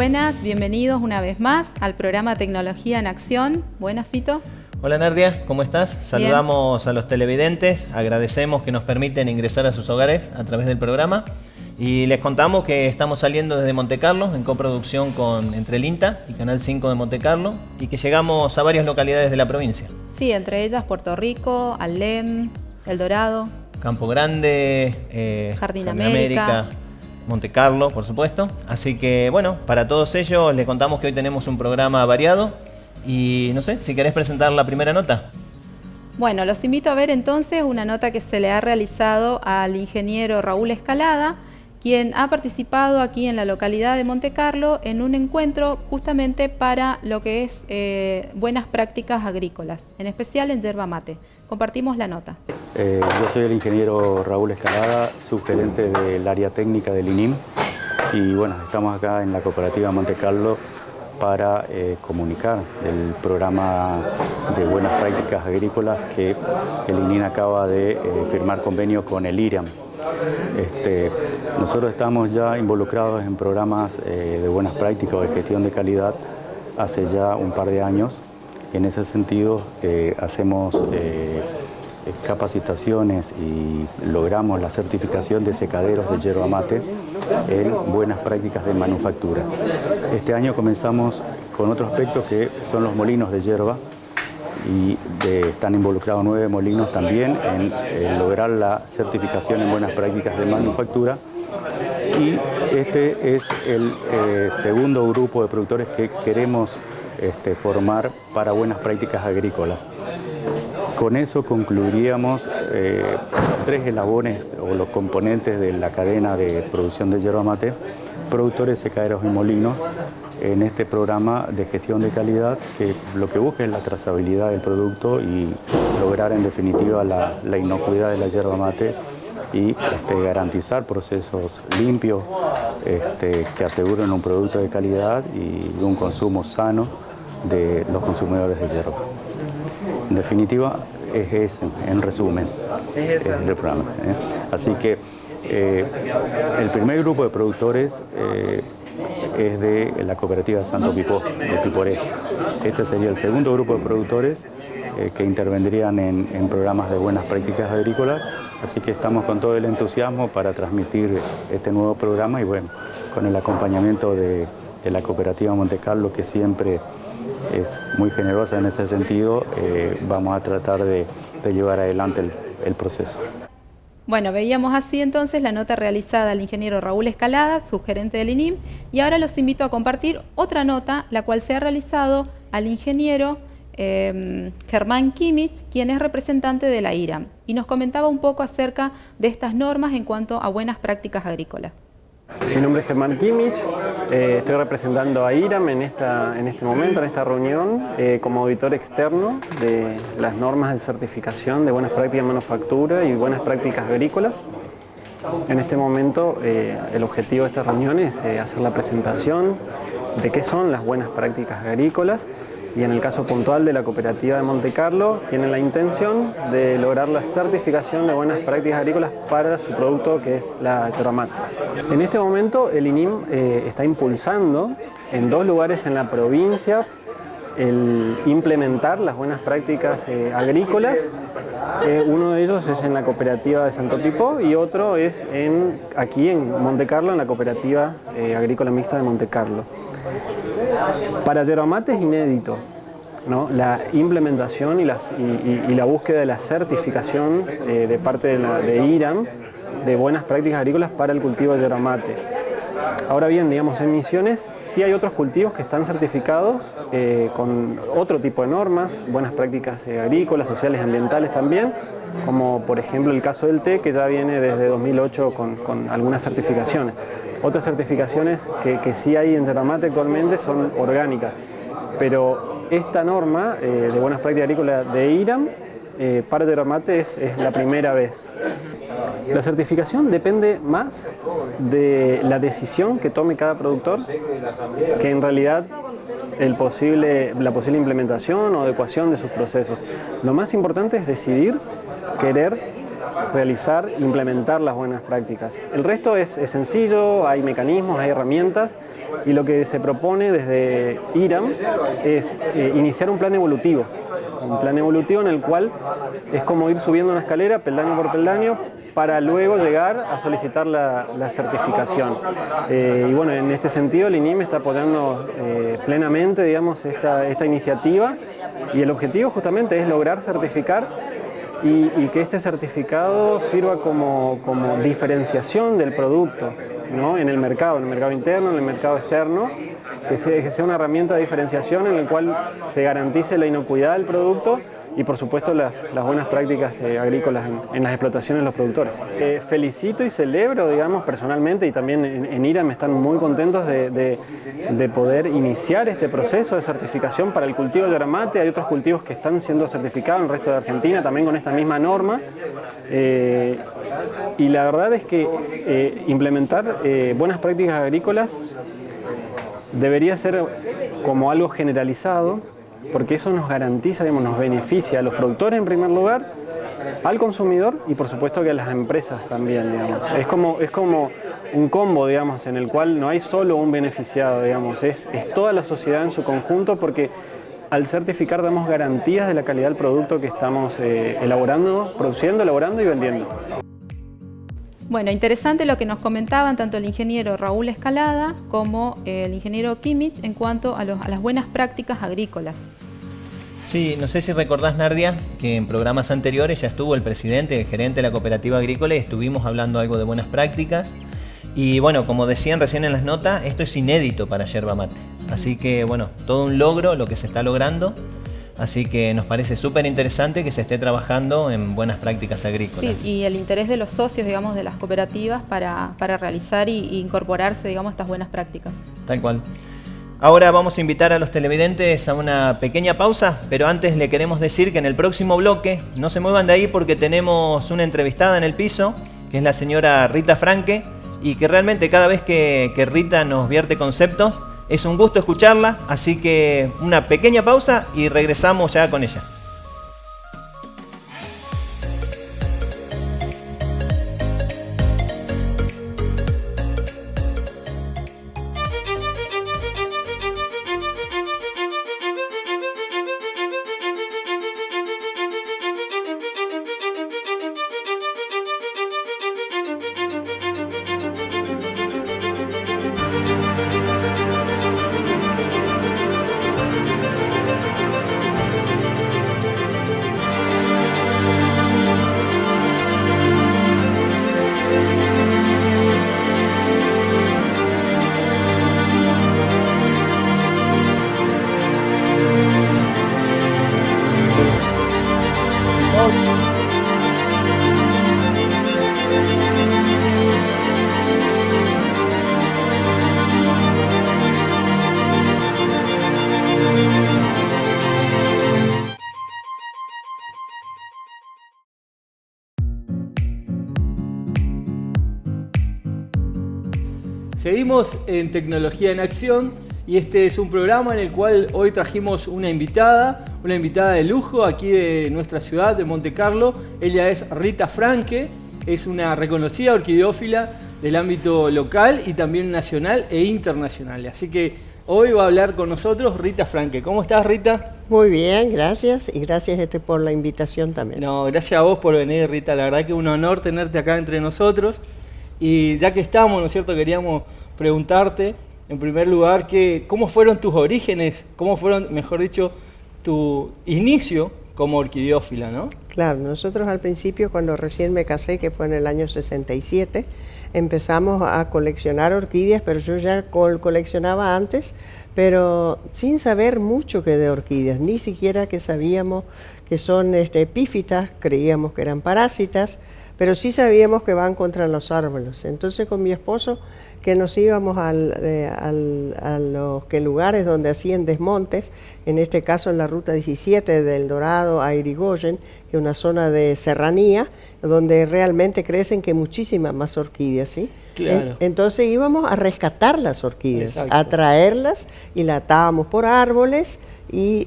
Buenas, bienvenidos una vez más al programa Tecnología en Acción. Buenas, Fito. Hola Nardia, ¿cómo estás? Saludamos a los televidentes, agradecemos que nos permiten ingresar a sus hogares a través del programa y les contamos que estamos saliendo desde Montecarlo en coproducción con entre el INTA y Canal 5 de Montecarlo y que llegamos a varias localidades de la provincia. Sí, entre ellas Puerto Rico, Alem, El Dorado, Campo Grande, Jardín América, Montecarlo, por supuesto. Así que bueno, para todos ellos les contamos que hoy tenemos un programa variado y no sé, si querés presentar la primera nota. Bueno, los invito a ver entonces una nota que se le ha realizado al ingeniero Raúl Escalada, quien ha participado aquí en la localidad de Montecarlo en un encuentro justamente para lo que es buenas prácticas agrícolas, en especial en yerba mate. Compartimos la nota. Yo soy el ingeniero Raúl Escalada, subgerente del área técnica del INIM y bueno, estamos acá en la cooperativa Montecarlo para comunicar el programa de buenas prácticas agrícolas que el INIM acaba de firmar convenio con el IRAM. Nosotros estamos ya involucrados en programas de buenas prácticas o de gestión de calidad hace ya un par de años. En ese sentido hacemos capacitaciones y logramos la certificación de secaderos de yerba mate en buenas prácticas de manufactura. Este año comenzamos con otro aspecto que son los molinos de yerba y están involucrados 9 molinos también en lograr la certificación en buenas prácticas de manufactura. Y este es el segundo grupo de productores que queremos formar para buenas prácticas agrícolas. Con eso concluiríamos 3 eslabones o los componentes de la cadena de producción de yerba mate, productores, secaderos y molinos, en este programa de gestión de calidad que lo que busca es la trazabilidad del producto y lograr en definitiva la inocuidad de la yerba mate y garantizar procesos limpios que aseguren un producto de calidad y un consumo sano de los consumidores de yerba. En definitiva, es ese, en resumen, es el programa. Así que el primer grupo de productores es de la cooperativa de Santo Pipó, de Piporé. Este sería el segundo grupo de productores que intervendrían en programas de buenas prácticas agrícolas. Así que estamos con todo el entusiasmo para transmitir este nuevo programa y bueno, con el acompañamiento de la cooperativa Montecarlo, que siempre es muy generosa en ese sentido, vamos a tratar de llevar adelante el proceso. Bueno, veíamos así entonces la nota realizada al ingeniero Raúl Escalada, subgerente del INIM, y ahora los invito a compartir otra nota, la cual se ha realizado al ingeniero Germán Kimmich, quien es representante de la IRAM, y nos comentaba un poco acerca de estas normas en cuanto a buenas prácticas agrícolas. Mi nombre es Germán Kimmich, estoy representando a IRAM en este momento, en esta reunión, como auditor externo de las normas de certificación de buenas prácticas de manufactura y buenas prácticas agrícolas. En este momento el objetivo de esta reunión es hacer la presentación de qué son las buenas prácticas agrícolas y en el caso puntual de la cooperativa de Montecarlo tienen la intención de lograr la certificación de buenas prácticas agrícolas para su producto que es la yerba mate. En este momento el INIM está impulsando en 2 lugares en la provincia el implementar las buenas prácticas agrícolas. Uno de ellos es en la cooperativa de Santo Pipó y otro es aquí en Montecarlo, en la cooperativa agrícola mixta de Montecarlo. Para yerba mate es inédito, ¿no? La implementación y la búsqueda de la certificación de parte de IRAM de buenas prácticas agrícolas para el cultivo de yerba mate. Ahora bien, digamos, en Misiones sí hay otros cultivos que están certificados con otro tipo de normas, buenas prácticas agrícolas, sociales y ambientales también, como por ejemplo el caso del té, que ya viene desde 2008 con algunas certificaciones. Otras certificaciones que sí hay en yerba mate actualmente son orgánicas, pero esta norma de buenas prácticas agrícolas de IRAM para yerba mate es la primera vez. La certificación depende más de la decisión que tome cada productor que en realidad la posible implementación o adecuación de sus procesos. Lo más importante es decidir, querer realizar, implementar las buenas prácticas. El resto es sencillo, hay mecanismos, hay herramientas y lo que se propone desde IRAM es iniciar un plan evolutivo. Un plan evolutivo en el cual es como ir subiendo una escalera peldaño por peldaño para luego llegar a solicitar la certificación. Y bueno, en este sentido el INIM está apoyando plenamente, digamos, esta iniciativa, y el objetivo justamente es lograr certificar y que este certificado sirva como diferenciación del producto, ¿no? En el mercado interno, en el mercado externo, que sea una herramienta de diferenciación en la cual se garantice la inocuidad del producto y por supuesto las buenas prácticas agrícolas en las explotaciones de los productores. Felicito y celebro, digamos, personalmente, y también en IRAM están muy contentos de poder iniciar este proceso de certificación para el cultivo de yerba mate. Hay otros cultivos que están siendo certificados en el resto de Argentina también con esta misma norma. Y la verdad es que implementar buenas prácticas agrícolas debería ser como algo generalizado, porque eso nos garantiza, digamos, nos beneficia a los productores en primer lugar, al consumidor y por supuesto que a las empresas también, digamos. Es como un combo, digamos, en el cual no hay solo un beneficiado, digamos, es toda la sociedad en su conjunto, porque al certificar damos garantías de la calidad del producto que estamos produciendo, elaborando y vendiendo. Bueno, interesante lo que nos comentaban tanto el ingeniero Raúl Escalada como el ingeniero Kimmich en cuanto a las buenas prácticas agrícolas. Sí, no sé si recordás, Nardia, que en programas anteriores ya estuvo el presidente, el gerente de la cooperativa agrícola, y estuvimos hablando algo de buenas prácticas. Y bueno, como decían recién en las notas, esto es inédito para yerba mate. Así que bueno, todo un logro lo que se está logrando. Así que nos parece súper interesante que se esté trabajando en buenas prácticas agrícolas. Sí, y el interés de los socios, digamos, de las cooperativas para realizar y incorporarse, digamos, a estas buenas prácticas. Tal cual. Ahora vamos a invitar a los televidentes a una pequeña pausa, pero antes le queremos decir que en el próximo bloque no se muevan de ahí porque tenemos una entrevistada en el piso, que es la señora Rita Franque, y que realmente cada vez que Rita nos vierte conceptos, es un gusto escucharla, así que una pequeña pausa y regresamos ya con ella. Seguimos en Tecnología en Acción y este es un programa en el cual hoy trajimos una invitada de lujo aquí de nuestra ciudad, de Monte Carlo. Ella es Rita Franque, es una reconocida orquideófila del ámbito local y también nacional e internacional. Así que hoy va a hablar con nosotros Rita Franque. ¿Cómo estás, Rita? Muy bien, gracias, y gracias por la invitación también. No, gracias a vos por venir, Rita. La verdad que es un honor tenerte acá entre nosotros. Y ya que estamos, ¿no es cierto?, queríamos preguntarte, en primer lugar, ¿cómo fueron tus orígenes? ¿Cómo fueron, mejor dicho, tu inicio como orquideófila, ¿no? Claro, nosotros al principio, cuando recién me casé, que fue en el año 67, empezamos a coleccionar orquídeas, pero yo ya coleccionaba antes, pero sin saber mucho que de orquídeas, ni siquiera que sabíamos que son epífitas, creíamos que eran parásitas, pero sí sabíamos que van contra los árboles. Entonces con mi esposo, que nos íbamos a los lugares donde hacían desmontes, en este caso en la ruta 17 del Dorado a Irigoyen, que es una zona de serranía, donde realmente crecen que muchísimas más orquídeas, ¿sí? Claro. Entonces íbamos a rescatar las orquídeas, Exacto. a traerlas y las atábamos por árboles y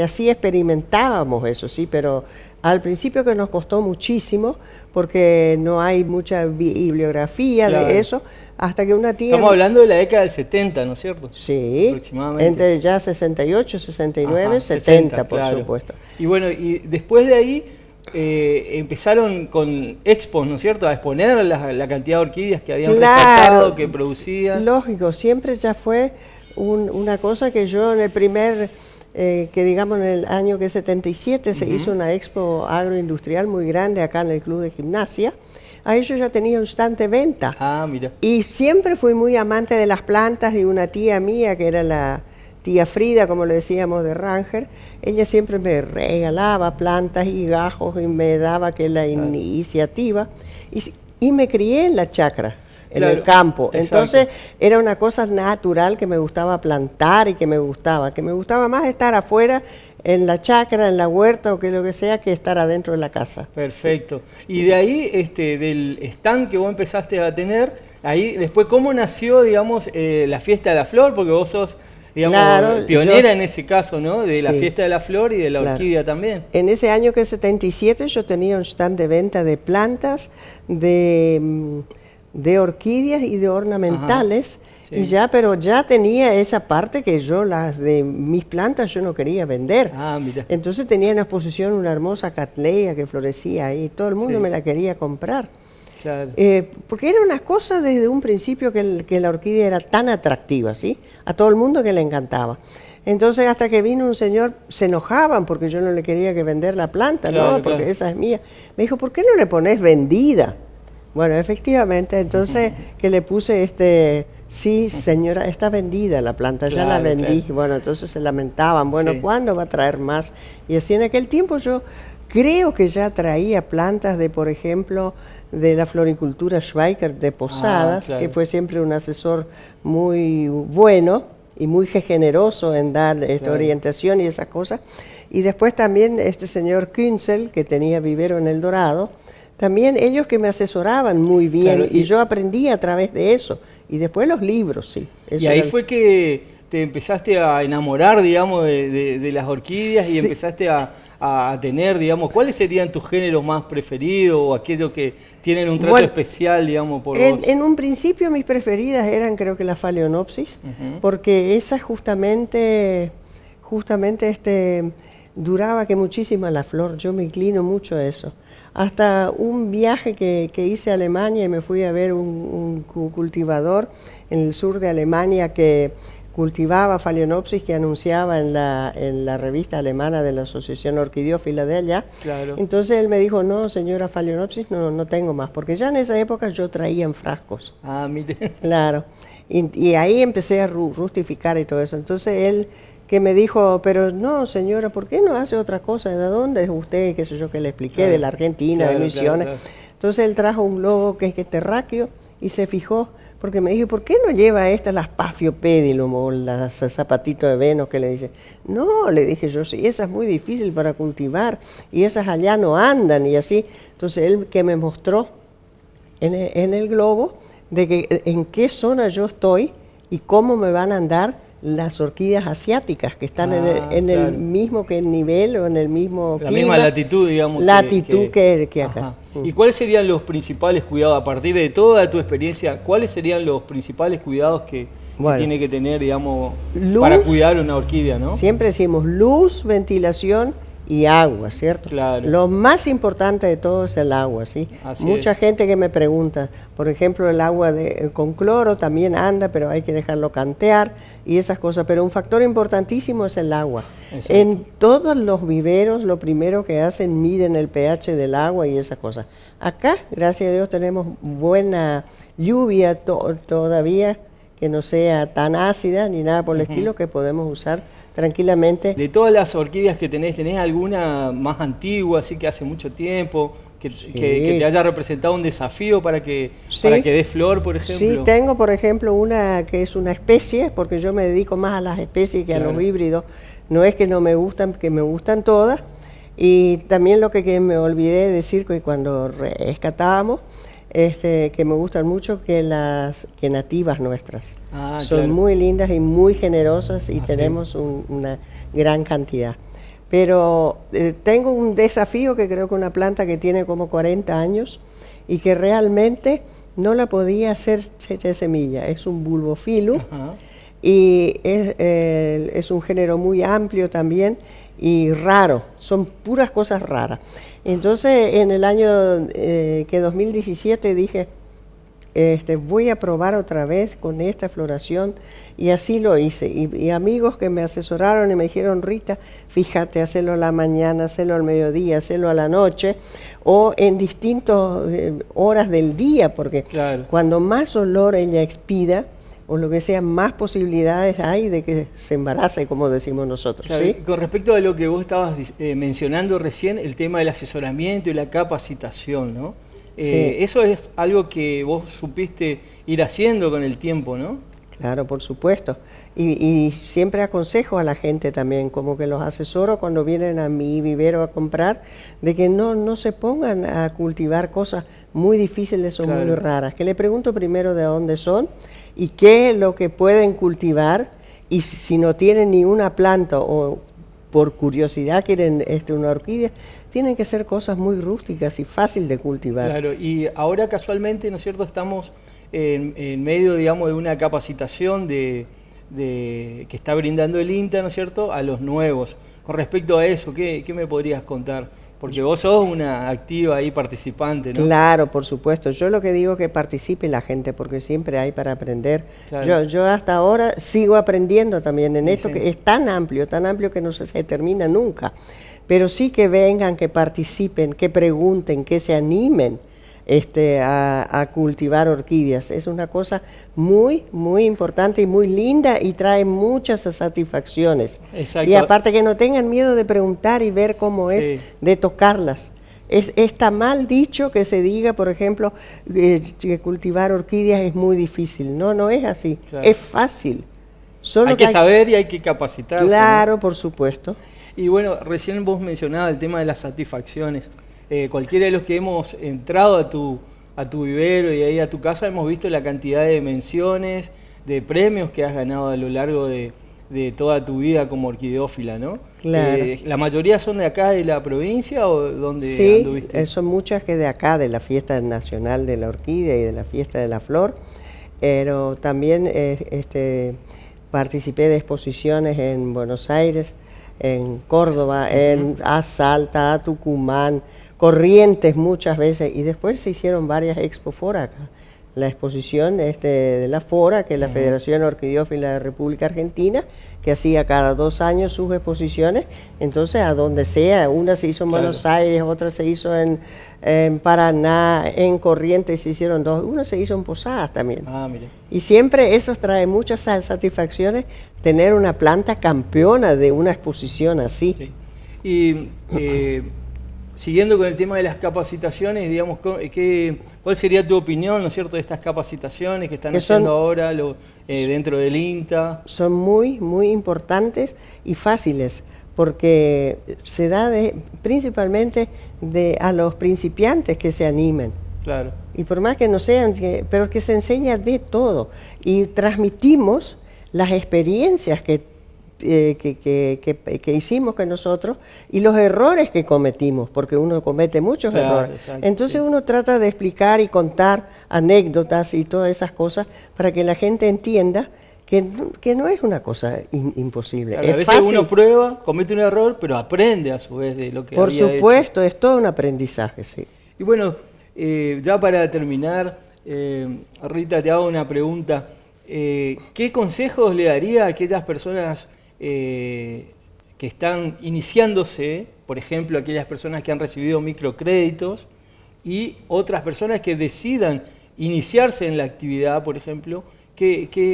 así experimentábamos eso, sí, pero al principio que nos costó muchísimo porque no hay mucha bibliografía de eso, hasta que una tía... Estamos hablando de la década del 70, ¿no es cierto? Sí, aproximadamente. entre ya 68, 69, 70, por supuesto. Y bueno, y después de ahí empezaron con expos, ¿no es cierto?, a exponer la cantidad de orquídeas que habían rescatado, que producían. Lógico, siempre ya fue una cosa que yo en el primer... que digamos en el año 77 se hizo una expo agroindustrial muy grande acá en el Club de Gimnasia. Ahí yo ya tenía un stand de venta. Ah, mira. Y siempre fui muy amante de las plantas, y una tía mía, que era la tía Frida, como le decíamos, de Ranger, ella siempre me regalaba plantas y gajos y me daba la iniciativa. Y me crié en la chacra, en el campo. Exacto. Entonces era una cosa natural que me gustaba plantar y que me gustaba más estar afuera en la chacra, en la huerta o que lo que sea, que estar adentro de la casa. Perfecto. Y de ahí, del stand que vos empezaste a tener, ahí después, ¿cómo nació, digamos, la Fiesta de la Flor? Porque vos sos, digamos, pionera en ese caso, ¿no? De la Fiesta de la Flor y de la orquídea también. En ese año 77 yo tenía un stand de venta de plantas, de orquídeas y de ornamentales. Sí. Pero ya tenía esa parte que yo, las de mis plantas, yo no quería vender. Ah, mira. Entonces tenía en exposición una hermosa cattleya que florecía ahí, todo el mundo me la quería comprar. Claro. Porque era una cosa desde un principio que la orquídea era tan atractiva, ¿sí? A todo el mundo que le encantaba. Entonces hasta que vino un señor, se enojaban porque yo no le quería que vender la planta, ¿no? Porque esa es mía. Me dijo, ¿por qué no le pones vendida? Bueno, efectivamente, entonces que le puse sí, señora, está vendida la planta, ya la vendí. Bueno, entonces se lamentaban, bueno, ¿cuándo va a traer más? Y así en aquel tiempo yo creo que ya traía plantas de, por ejemplo, de la floricultura Schweikert de Posadas, que fue siempre un asesor muy bueno y muy generoso en dar orientación y esas cosas. Y después también este señor Künzel, que tenía vivero en El Dorado, también ellos que me asesoraban muy bien, y yo aprendí a través de eso. Y después los libros, sí. Y ahí fue que te empezaste a enamorar, digamos, de las orquídeas y empezaste a tener, digamos, ¿cuáles serían tus géneros más preferidos o aquellos que tienen un trato especial, digamos, por vos? En un principio mis preferidas eran, creo que la Phalaenopsis, porque esa justamente duraba que muchísima la flor, yo me inclino mucho a eso. Hasta un viaje que hice a Alemania y me fui a ver un cultivador en el sur de Alemania que cultivaba Phalaenopsis, que anunciaba en la revista alemana de la Asociación Orquidiófila de allá. Claro. Entonces él me dijo, no señora, Phalaenopsis no tengo más, porque ya en esa época yo traía en frascos. Ah, mire. Claro, y ahí empecé a rustificar y todo eso. Entonces él que me dijo, pero no señora, ¿por qué no hace otra cosa? ¿De dónde es usted? Qué sé yo, que le expliqué, de la Argentina, de Misiones. Entonces él trajo un globo que es terráqueo y se fijó, porque me dijo, ¿por qué no lleva las Paphiopedilum o las zapatitos de Venus que le dice? No, le dije yo, sí, esa es muy difícil para cultivar y esas allá no andan y así. Entonces él que me mostró en el globo de que en qué zona yo estoy y cómo me van a andar las orquídeas asiáticas que están en el mismo nivel o en el mismo clima, misma latitud, digamos. Que acá. Ajá. ¿Y cuáles serían los principales cuidados, a partir de toda tu experiencia, cuáles serían los principales cuidados que tiene que tener, digamos, luz, para cuidar una orquídea, ¿no? Siempre decimos luz, ventilación y agua, ¿cierto? Claro. Lo más importante de todo es el agua, ¿sí? Mucha gente que me pregunta, por ejemplo, el agua con cloro también anda, pero hay que dejarlo cantear y esas cosas, pero un factor importantísimo es el agua. Exacto. En todos los viveros lo primero que hacen, miden el pH del agua y esas cosas. Acá, gracias a Dios, tenemos buena lluvia todavía, que no sea tan ácida ni nada por el estilo, que podemos usar tranquilamente. De todas las orquídeas que ¿tenés alguna más antigua, así que hace mucho tiempo, que te haya representado un desafío para que dé flor, por ejemplo? Sí, tengo por ejemplo una que es una especie, porque yo me dedico más a las especies que a los híbridos. No es que no me gustan, que me gustan todas. Y también lo que me olvidé de decir que cuando rescatábamos, que me gustan mucho, que nativas nuestras. Son muy lindas y muy generosas y tenemos una gran cantidad. Pero tengo un desafío que creo que una planta que tiene como 40 años y que realmente no la podía hacer de semilla. Es un bulbophyllum. Ajá. Y es un género muy amplio también y raro, son puras cosas raras. Entonces en el año 2017 dije, voy a probar otra vez con esta floración, y así lo hice. Y amigos que me asesoraron y me dijeron, Rita, fíjate, hacerlo a la mañana, hacerlo al mediodía, hacerlo a la noche o en distintas horas del día, porque claro, cuando más olor ella expida, o lo que sea, más posibilidades hay de que se embarace, como decimos nosotros. Claro, ¿sí? Con respecto a lo que vos estabas mencionando recién, el tema del asesoramiento y la capacitación, ¿no? Sí. Eso es algo que vos supiste ir haciendo con el tiempo, ¿no? Claro, por supuesto. Y siempre aconsejo a la gente también, como que los asesoro cuando vienen a mi vivero a comprar, de que no se pongan a cultivar cosas muy difíciles o claro, muy raras. Que le pregunto primero de dónde son y qué es lo que pueden cultivar, y si no tienen ni una planta o por curiosidad quieren una orquídea, tienen que ser cosas muy rústicas y fácil de cultivar. Claro, y ahora casualmente, ¿no es cierto?, estamos en medio, digamos, de una capacitación que está brindando el INTA, ¿no es cierto?, a los nuevos. Con respecto a eso, ¿qué me podrías contar? Porque vos sos una activa ahí participante, ¿no? Claro, por supuesto. Yo lo que digo es que participe la gente, porque siempre hay para aprender. Claro. Yo hasta ahora sigo aprendiendo también en esto, que es tan amplio que no se termina nunca. Pero sí que vengan, que participen, que pregunten, que se animen a cultivar orquídeas. Es una cosa muy, muy importante y muy linda y trae muchas satisfacciones. Exacto. Y aparte que no tengan miedo de preguntar y ver cómo es, de tocarlas. Está mal dicho que se diga, por ejemplo, que cultivar orquídeas es muy difícil. No es así. Claro. Es fácil. Solo hay que saber y hay que capacitarse. Claro, ¿no? Por supuesto. Y bueno, recién vos mencionabas el tema de las satisfacciones. Cualquiera de los que hemos entrado a tu vivero y ahí a tu casa hemos visto la cantidad de menciones, de premios que has ganado a lo largo de toda tu vida como orquideófila, ¿no? Claro. ¿La mayoría son de acá, de la provincia, o dónde anduviste? Sí, son muchas que de acá, de la Fiesta Nacional de la Orquídea y de la Fiesta de la Flor, pero también participé de exposiciones en Buenos Aires, en Córdoba, en Salta, Tucumán, Corrientes muchas veces, y después se hicieron varias Expofora acá. La exposición de la FORA, que es la Federación Orquideófila de República Argentina, que hacía cada 2 años sus exposiciones, entonces a donde sea, una se hizo en Buenos Aires, otra se hizo en Paraná, en Corrientes se hicieron 2, una se hizo en Posadas también. Ah, mire. Y siempre eso trae muchas satisfacciones, tener una planta campeona de una exposición así. Sí. Y siguiendo con el tema de las capacitaciones, digamos, ¿cuál sería tu opinión, ¿no es cierto?, de estas capacitaciones que están haciendo ahora dentro del INTA? Son muy, muy importantes y fáciles, porque se da principalmente a los principiantes que se animen. Claro. Y por más que no sean, pero que se enseña de todo. Y transmitimos las experiencias que hicimos que nosotros y los errores que cometimos, porque uno comete muchos errores. Exacto, entonces uno trata de explicar y contar anécdotas y todas esas cosas para que la gente entienda que no es una cosa imposible. Claro, a veces fácil. Uno prueba, comete un error, pero aprende a su vez de lo que Por había supuesto, hecho. Es todo un aprendizaje, sí. Y bueno, ya para terminar, Rita, te hago una pregunta. ¿Qué consejos le daría a aquellas personas que están iniciándose, por ejemplo, aquellas personas que han recibido microcréditos y otras personas que decidan iniciarse en la actividad, por ejemplo?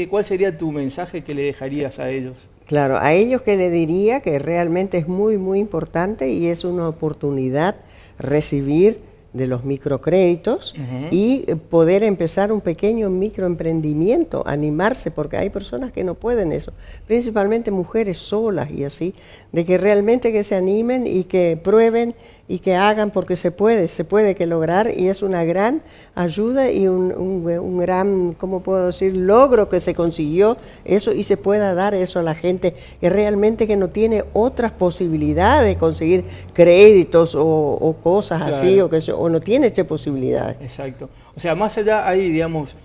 ¿Cuál sería tu mensaje que le dejarías a ellos? Claro, a ellos que le diría que realmente es muy, muy importante y es una oportunidad recibir de los microcréditos y poder empezar un pequeño microemprendimiento, animarse, porque hay personas que no pueden eso, principalmente mujeres solas y así, de que realmente que se animen y que prueben y que hagan porque se puede que lograr, y es una gran ayuda y un gran, ¿cómo puedo decir?, logro que se consiguió eso y se pueda dar eso a la gente que realmente que no tiene otras posibilidades de conseguir créditos o cosas así, o no tiene estas posibilidades. Exacto. O sea, más allá ahí, digamos,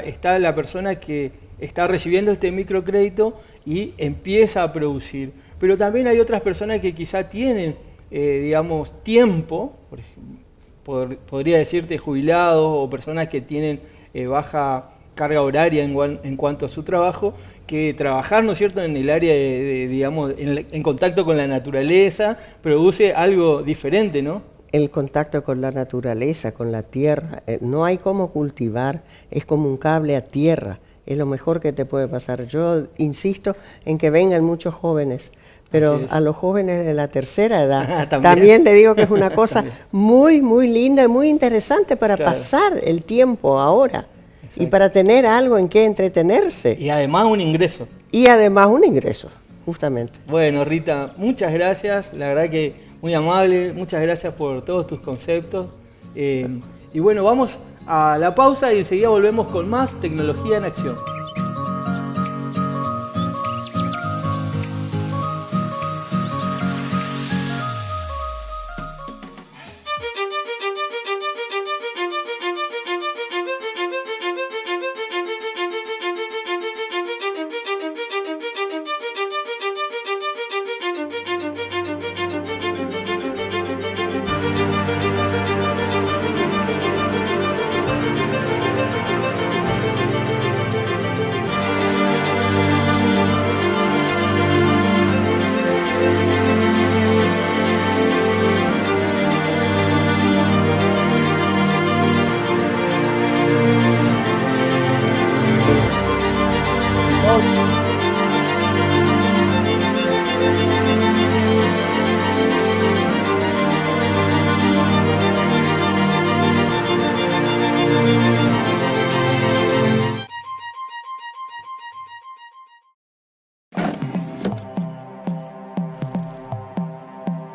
está la persona que está recibiendo este microcrédito y empieza a producir. Pero también hay otras personas que quizá tienen, digamos, tiempo, por ejemplo, podría decirte jubilados o personas que tienen baja carga horaria en cuanto a su trabajo, que trabajar, ¿no es cierto?, en el área digamos, en contacto con la naturaleza, produce algo diferente, ¿no? El contacto con la naturaleza, con la tierra, no hay cómo cultivar, es como un cable a tierra, es lo mejor que te puede pasar. Yo insisto en que vengan muchos jóvenes, pero a los jóvenes de la tercera edad también le digo que es una cosa muy, muy linda y muy interesante para pasar el tiempo ahora. Exacto. Y para tener algo en que entretenerse. Y además un ingreso. Y además un ingreso, justamente. Bueno, Rita, muchas gracias, la verdad que muy amable, muchas gracias por todos tus conceptos. Y bueno, vamos a la pausa y enseguida volvemos con más Tecnología en Acción.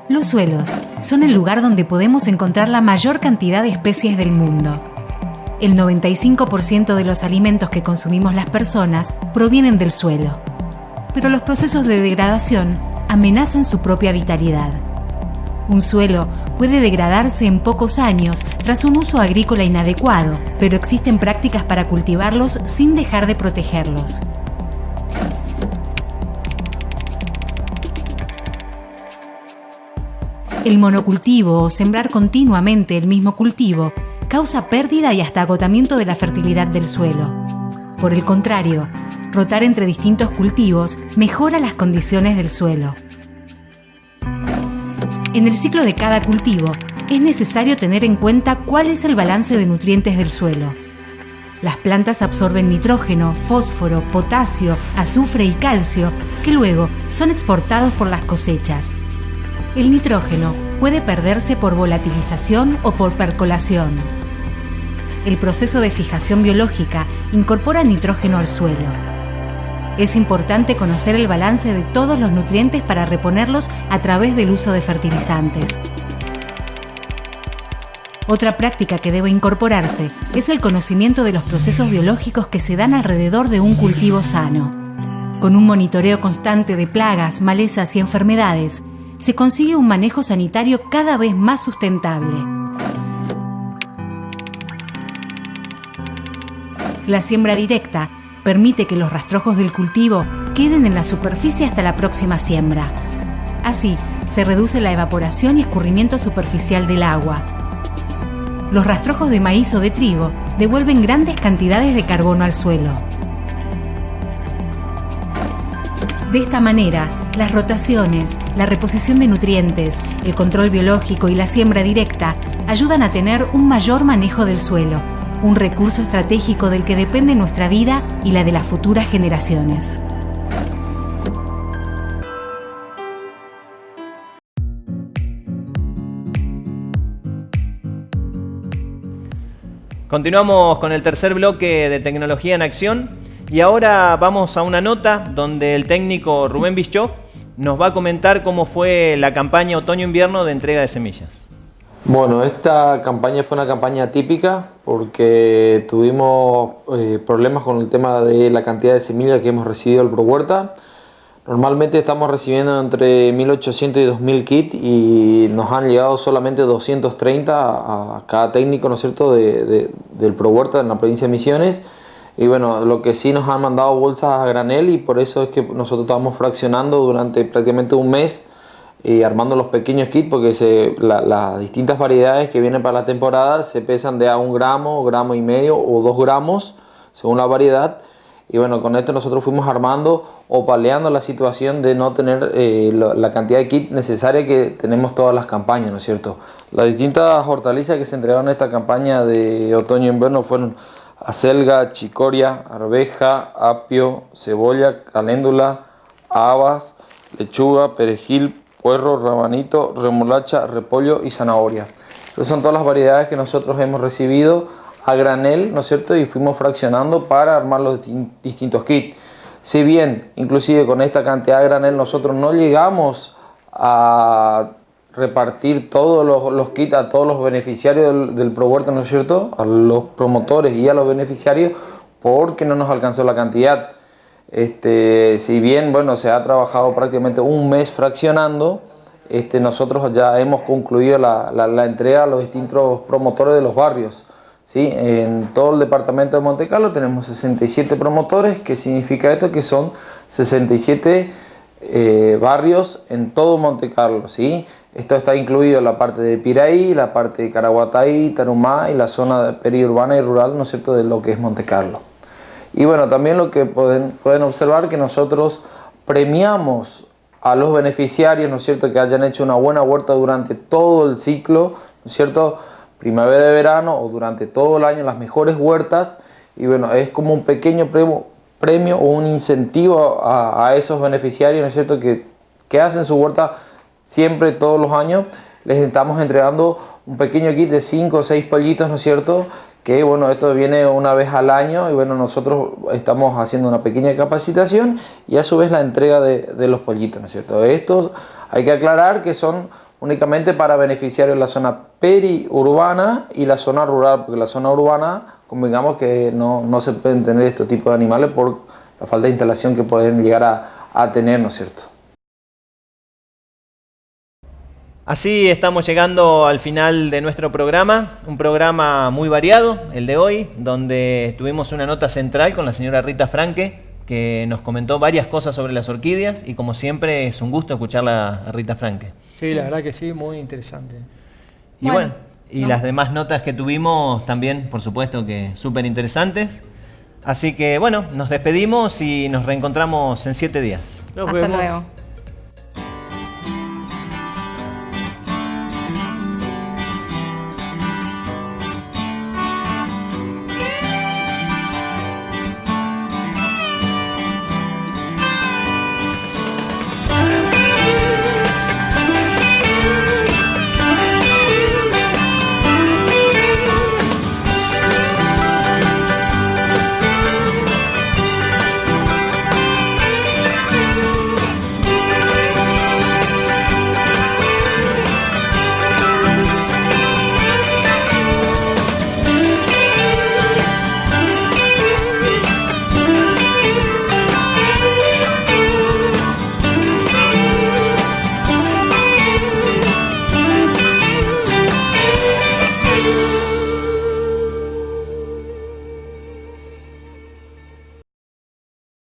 Los suelos son el lugar donde podemos encontrar la mayor cantidad de especies del mundo. El 95% de los alimentos que consumimos las personas provienen del suelo. Pero los procesos de degradación amenazan su propia vitalidad. Un suelo puede degradarse en pocos años tras un uso agrícola inadecuado, pero existen prácticas para cultivarlos sin dejar de protegerlos. El monocultivo o sembrar continuamente el mismo cultivo causa pérdida y hasta agotamiento de la fertilidad del suelo. Por el contrario, rotar entre distintos cultivos mejora las condiciones del suelo. En el ciclo de cada cultivo, es necesario tener en cuenta cuál es el balance de nutrientes del suelo. Las plantas absorben nitrógeno, fósforo, potasio, azufre y calcio, que luego son exportados por las cosechas. El nitrógeno puede perderse por volatilización o por percolación. El proceso de fijación biológica incorpora nitrógeno al suelo. Es importante conocer el balance de todos los nutrientes para reponerlos a través del uso de fertilizantes. Otra práctica que debe incorporarse es el conocimiento de los procesos biológicos que se dan alrededor de un cultivo sano. Con un monitoreo constante de plagas, malezas y enfermedades, se consigue un manejo sanitario cada vez más sustentable. La siembra directa permite que los rastrojos del cultivo queden en la superficie hasta la próxima siembra. Así, se reduce la evaporación y escurrimiento superficial del agua. Los rastrojos de maíz o de trigo devuelven grandes cantidades de carbono al suelo. De esta manera, las rotaciones, la reposición de nutrientes, el control biológico y la siembra directa ayudan a tener un mayor manejo del suelo, un recurso estratégico del que depende nuestra vida y la de las futuras generaciones. Continuamos con el tercer bloque de Tecnología en Acción. Y ahora vamos a una nota donde el técnico Rubén Bischoff nos va a comentar cómo fue la campaña otoño-invierno de entrega de semillas. Bueno, esta campaña fue una campaña típica porque tuvimos problemas con el tema de la cantidad de semillas que hemos recibido del ProHuerta. Normalmente estamos recibiendo entre 1.800 y 2.000 kits y nos han llegado solamente 230 a cada técnico, ¿no es cierto?, del ProHuerta en la provincia de Misiones. Y bueno, lo que sí nos han mandado bolsas a granel y por eso es que nosotros estamos fraccionando durante prácticamente un mes armando los pequeños kits, porque las distintas variedades que vienen para la temporada se pesan de a 1 gramo, gramo y medio o 2 gramos según la variedad. Y bueno, con esto nosotros fuimos armando o paliando la situación de no tener la cantidad de kit necesaria que tenemos todas las campañas, ¿no es cierto? Las distintas hortalizas que se entregaron en esta campaña de otoño-invierno fueron acelga, chicoria, arveja, apio, cebolla, caléndula, habas, lechuga, perejil, puerro, rabanito, remolacha, repollo y zanahoria. Estas son todas las variedades que nosotros hemos recibido a granel, ¿no es cierto? Y fuimos fraccionando para armar los distintos kits. Si bien, inclusive con esta cantidad de granel, nosotros no llegamos a repartir todos los kits a todos los beneficiarios del ProHuerta, ¿no es cierto?, a los promotores y a los beneficiarios, porque no nos alcanzó la cantidad. Si bien, bueno, se ha trabajado prácticamente un mes fraccionando, nosotros ya hemos concluido la entrega a los distintos promotores de los barrios, ¿sí? En todo el departamento de Montecarlo tenemos 67 promotores, que significa esto, que son 67 barrios en todo Montecarlo, ¿sí? Esto está incluido en la parte de Piraí, la parte de Caraguatay, Tarumá y la zona periurbana y rural, ¿no es cierto?, de lo que es Montecarlo. Y bueno, también lo que pueden observar que nosotros premiamos a los beneficiarios, ¿no es cierto?, que hayan hecho una buena huerta durante todo el ciclo, ¿no es cierto?, primavera y verano o durante todo el año, las mejores huertas. Y bueno, es como un pequeño premio o un incentivo a esos beneficiarios, ¿no es cierto?, que hacen su huerta siempre, todos los años. Les estamos entregando un pequeño kit de 5 o 6 pollitos, ¿no es cierto?, que bueno, esto viene una vez al año y bueno, nosotros estamos haciendo una pequeña capacitación y a su vez la entrega de los pollitos, ¿no es cierto? Estos hay que aclarar que son únicamente para beneficiarios de la zona periurbana y la zona rural, porque la zona urbana, convengamos que no se pueden tener este tipo de animales por la falta de instalación que pueden llegar a tener, ¿no es cierto? Así estamos llegando al final de nuestro programa, un programa muy variado, el de hoy, donde tuvimos una nota central con la señora Rita Franque, que nos comentó varias cosas sobre las orquídeas y como siempre es un gusto escucharla a Rita Franque. Sí, la verdad que sí, muy interesante. Y bueno, las demás notas que tuvimos también, por supuesto que súper interesantes. Así que bueno, nos despedimos y nos reencontramos en 7 días. Hasta luego.